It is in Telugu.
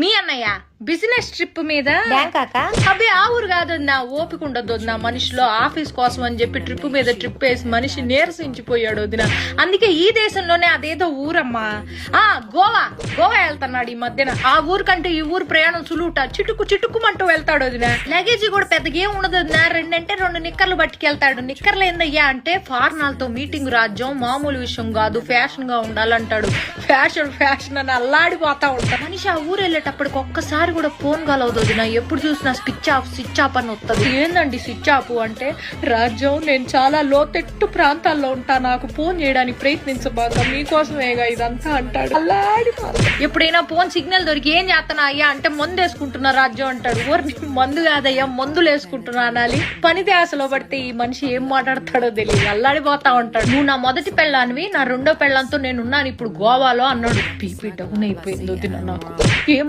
మీ అన్నయ్య బిజినెస్ ట్రిప్ మీద అబ్బే ఆ ఊరు కాదన్నా, ఓపిక ఉండదు వదిన మనిషిలో. ఆఫీస్ కోసం అని చెప్పి ట్రిప్ మీద ట్రిప్ వేసి మనిషి నీరసించిపోయాడు వదిన. అందుకే ఈ దేశంలోనే అదేదో ఊరమ్మా, గోవా వెళ్తున్నాడు ఈ మధ్యన. ఆ ఊరు కంటే ఈ ఊరు ప్రయాణం సులువుట, చిటుక్కుమంటూ వెళ్తాడు వదిన. లగేజ్ కూడా పెద్దగా ఏం ఉండదు వదిన, 2 నిక్కర్లు పట్టుకెళ్తాడు. నిక్కర్లు ఏందయ్యా అంటే ఫారినర్లతో మీటింగ్ రాజ్యం, మామూలు విషయం కాదు, ఫ్యాషన్ గా ఉండాలంటాడు. ఫ్యాషన్ అని అల్లాడిపోతా ఉంటాడు మనిషి. ఆ ఊరు వెళ్ళేటప్పటికి ఒక్కసారి కూడా ఫోన్ కలవదు వదిన. ఎప్పుడు చూసినా స్విచ్ ఆఫ్ అని వస్తుంది. ఏందండి స్విచ్ ఆఫ్ అంటే? రాజ్యం, నేను చాలా లోతెట్టు ప్రాంతాల్లో ఉంటా, నాకు ఫోన్ చేయడానికి ప్రయత్నించబాక, మీకోసమేగా ఇదంతా అంటాడు. ఎప్పుడైనా ఫోన్ సిగ్నల్ దొరికి ఏం చేస్తానా అయ్యా అంటే మందు వేసుకుంటున్నా రాజ్యం అంటాడు. మందు కాదయ్యా, మందులు వేసుకుంటున్నా అనాలి. పని ధ్యాసలో పడితే ఈ మనిషి ఏం మాట్లాడతాడో తెలియదు, అల్లాడిపోతా ఉంటాడు. నువ్వు నా మొదటి పెళ్ళానివి, నా రెండో పెళ్ళంతో నేనున్నాను ఇప్పుడు గోవాలో అన్నాడు. పీపీ డౌన్ అయిపోయింది వదిన నాకు. ఏం